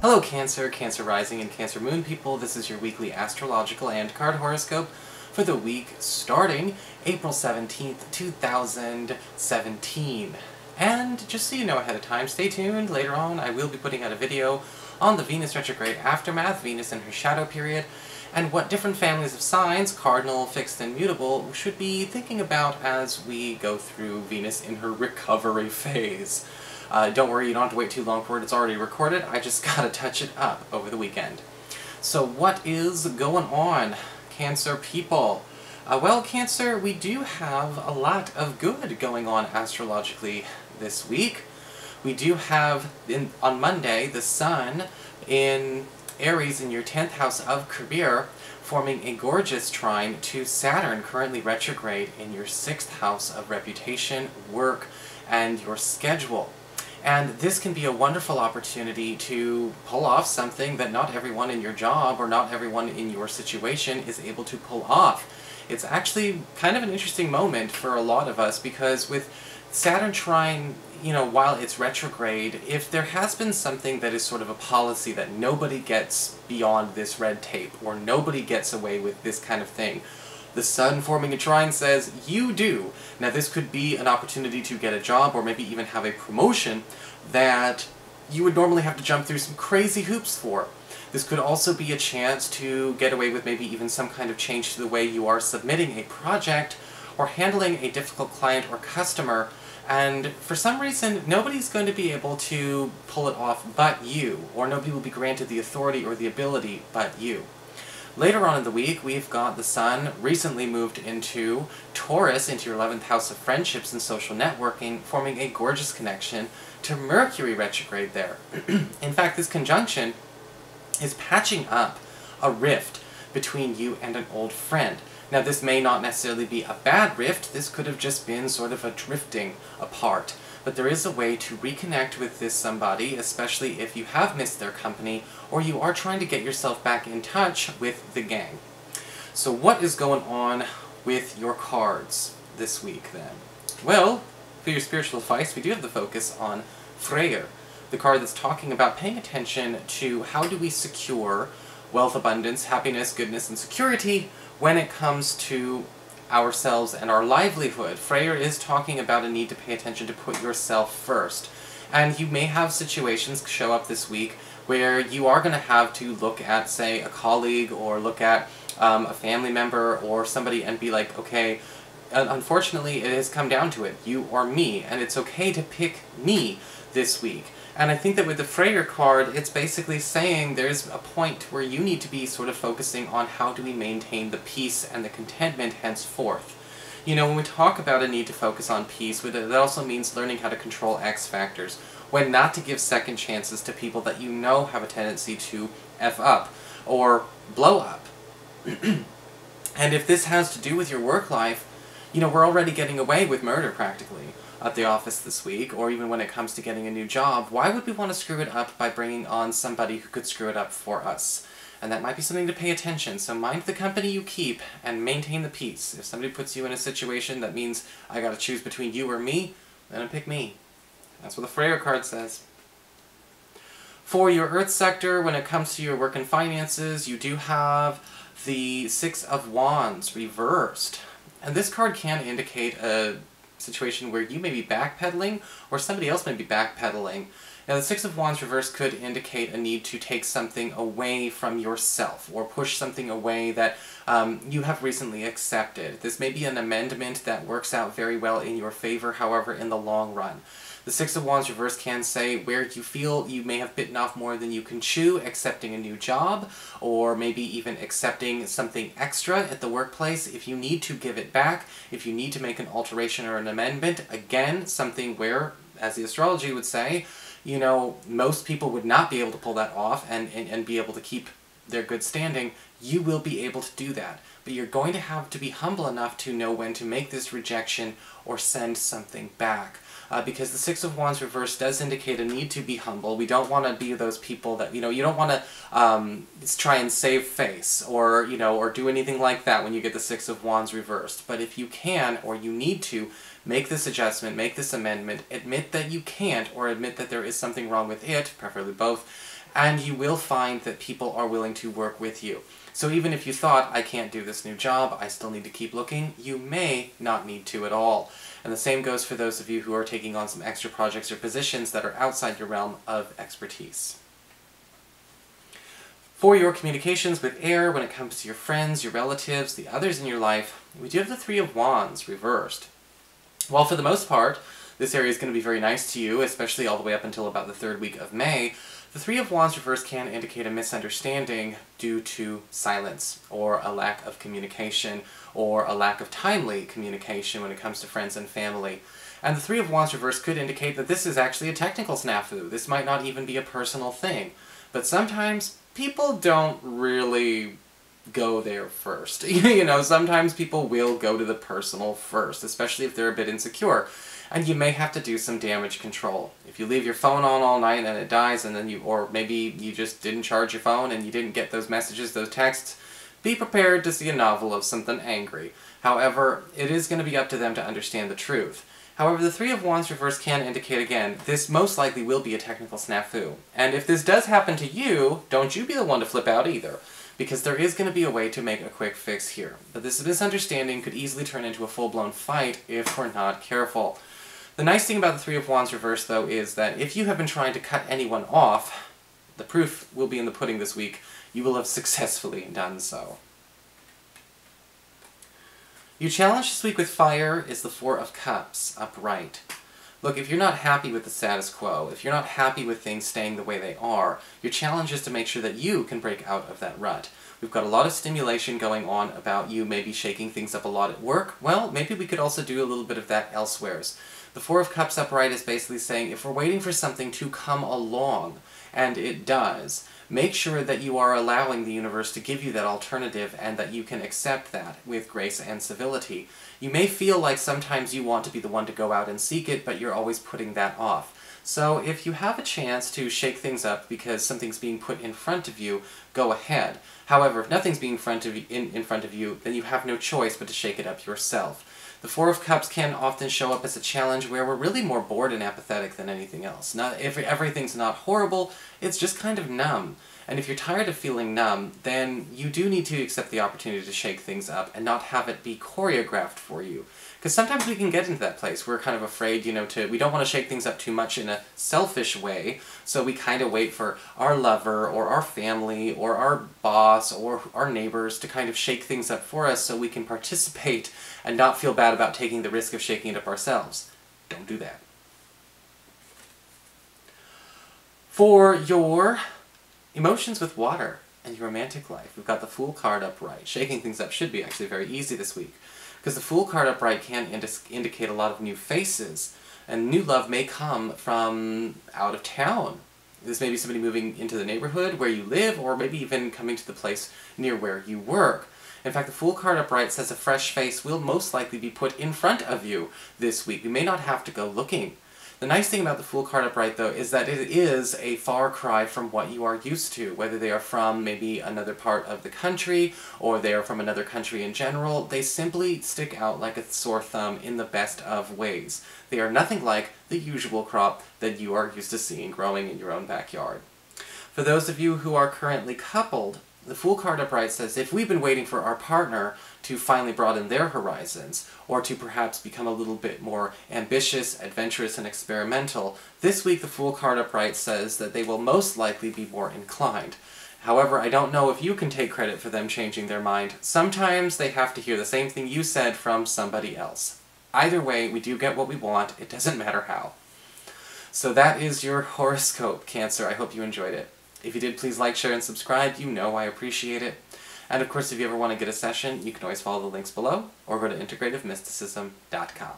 Hello Cancer, Cancer Rising, and Cancer Moon people. This is your weekly astrological and card horoscope for the week starting April 17th, 2017. And just so you know ahead of time, stay tuned. Later on I will be putting out a video on the Venus retrograde aftermath, Venus in her shadow period, and what different families of signs, cardinal, fixed, and mutable, should be thinking about as we go through Venus in her recovery phase. Don't worry, you don't have to wait too long for it, it's already recorded, I just gotta touch it up over the weekend. So what is going on, Cancer people? Well, Cancer, we do have a lot of good going on astrologically this week. We do have, on Monday, the Sun in Aries in your 10th house of career, forming a gorgeous trine to Saturn, currently retrograde in your 6th house of reputation, work, and your schedule. And this can be a wonderful opportunity to pull off something that not everyone in your job or not everyone in your situation is able to pull off. It's actually kind of an interesting moment for a lot of us because with Saturn trine, while it's retrograde, if there has been something that is sort of a policy that nobody gets beyond this red tape or nobody gets away with this kind of thing, the Sun forming a trine says, you do. Now this could be an opportunity to get a job or maybe even have a promotion that you would normally have to jump through some crazy hoops for. This could also be a chance to get away with maybe even some kind of change to the way you are submitting a project or handling a difficult client or customer, and for some reason nobody's going to be able to pull it off but you, or nobody will be granted the authority or the ability but you. Later on in the week, we've got the Sun recently moved into Taurus, into your 11th house of friendships and social networking, forming a gorgeous connection to Mercury retrograde there. In fact, this conjunction is patching up a rift between you and an old friend. Now, this may not necessarily be a bad rift, this could have just been sort of a drifting apart. But there is a way to reconnect with this somebody, especially if you have missed their company, or you are trying to get yourself back in touch with the gang. So what is going on with your cards this week, then? Well, for your spiritual advice, we do have the focus on Freyr, the card that's talking about paying attention to how do we secure wealth, abundance, happiness, goodness, and security when it comes to ourselves and our livelihood. Freyr is talking about a need to pay attention to put yourself first. And you may have situations show up this week where you are going to have to look at, say, a colleague or look at a family member or somebody and be like, okay, unfortunately it has come down to it, you or me, and it's okay to pick me this week. And I think that with the Freyr card, it's basically saying there's a point where you need to be sort of focusing on how do we maintain the peace and the contentment henceforth. When we talk about a need to focus on peace, that also means learning how to control X factors, when not to give second chances to people that you know have a tendency to F up or blow up. And if this has to do with your work life, we're already getting away with murder practically at the office this week, or even when it comes to getting a new job. Why would we want to screw it up by bringing on somebody who could screw it up for us? And that might be something to pay attention, so mind the company you keep and maintain the peace. If somebody puts you in a situation that means I gotta choose between you or me, then I pick me. That's what the Freyr card says. For your Earth sector, when it comes to your work and finances, you do have the Six of Wands reversed. And this card can indicate a situation where you may be backpedaling, or somebody else may be backpedaling. Now the Six of Wands reverse could indicate a need to take something away from yourself, or push something away that you have recently accepted. This may be an amendment that works out very well in your favor, however, in the long run. The Six of Wands reverse can say where you feel you may have bitten off more than you can chew, accepting a new job, or maybe even accepting something extra at the workplace. If you need to give it back, if you need to make an alteration or an amendment, again, something where, as the astrology would say, most people would not be able to pull that off and be able to keep their good standing. You will be able to do that. But you're going to have to be humble enough to know when to make this rejection or send something back. Because the Six of Wands reverse does indicate a need to be humble. We don't want to be those people that, you don't want to try and save face or, or do anything like that when you get the Six of Wands reversed. But if you can, or you need to, make this adjustment, make this amendment, admit that you can't, or admit that there is something wrong with it, preferably both, and you will find that people are willing to work with you. So even if you thought, I can't do this new job, I still need to keep looking, you may not need to at all. And the same goes for those of you who are taking on some extra projects or positions that are outside your realm of expertise. For your communications with air, when it comes to your friends, your relatives, the others in your life, we do have the Three of Wands reversed. While for the most part, this area is going to be very nice to you, especially all the way up until about the 3rd week of May, the Three of Wands reversed can indicate a misunderstanding due to silence, or a lack of communication, or a lack of timely communication when it comes to friends and family. And the Three of Wands reversed could indicate that this is actually a technical snafu. This might not even be a personal thing. But sometimes people don't really go there first. You know, sometimes people will go to the personal first, especially if they're a bit insecure. And you may have to do some damage control. If you leave your phone on all night and it dies, and then or maybe you just didn't charge your phone and you didn't get those messages, those texts, be prepared to see a novel of something angry. However, it is going to be up to them to understand the truth. However, the Three of Wands reverse can indicate again, this most likely will be a technical snafu. And if this does happen to you, don't you be the one to flip out either, because there is going to be a way to make a quick fix here. But this misunderstanding could easily turn into a full-blown fight if we're not careful. The nice thing about the Three of Wands reverse, though, is that if you have been trying to cut anyone off, the proof will be in the pudding this week. You will have successfully done so. Your challenge this week with fire is the Four of Cups, upright. Look, if you're not happy with the status quo, if you're not happy with things staying the way they are, your challenge is to make sure that you can break out of that rut. We've got a lot of stimulation going on about you maybe shaking things up a lot at work. Well, maybe we could also do a little bit of that elsewheres. The Four of Cups upright is basically saying if we're waiting for something to come along, and it does, make sure that you are allowing the universe to give you that alternative and that you can accept that with grace and civility. You may feel like sometimes you want to be the one to go out and seek it, but you're always putting that off. So if you have a chance to shake things up because something's being put in front of you, go ahead. However, if nothing's being in front of you, then you have no choice but to shake it up yourself. The Four of Cups can often show up as a challenge where we're really more bored and apathetic than anything else. Not if everything's not horrible, it's just kind of numb. And if you're tired of feeling numb, then you do need to accept the opportunity to shake things up and not have it be choreographed for you. Because sometimes we can get into that place. We're kind of afraid, you know, we don't want to shake things up too much in a selfish way, so we kind of wait for our lover, or our family, or our boss, or our neighbors to kind of shake things up for us so we can participate and not feel bad about taking the risk of shaking it up ourselves. Don't do that. For your emotions with water and your romantic life, we've got the Fool card upright. Shaking things up should be actually very easy this week, because the Fool card upright can indicate a lot of new faces, and new love may come from out of town. This may be somebody moving into the neighborhood where you live, or maybe even coming to the place near where you work. In fact, the Fool card upright says a fresh face will most likely be put in front of you this week. You may not have to go looking. The nice thing about the Fool card upright, though, is that it is a far cry from what you are used to, whether they are from maybe another part of the country, or they are from another country in general. They simply stick out like a sore thumb in the best of ways. They are nothing like the usual crop that you are used to seeing growing in your own backyard. For those of you who are currently coupled, the Fool card upright says if we've been waiting for our partner to finally broaden their horizons, or to perhaps become a little bit more ambitious, adventurous, and experimental, this week the Fool card upright says that they will most likely be more inclined. However, I don't know if you can take credit for them changing their mind. Sometimes they have to hear the same thing you said from somebody else. Either way, we do get what we want. It doesn't matter how. So that is your horoscope, Cancer. I hope you enjoyed it. If you did, please like, share, and subscribe. You know I appreciate it. And of course, if you ever want to get a session, you can always follow the links below, or go to integrativemysticism.com.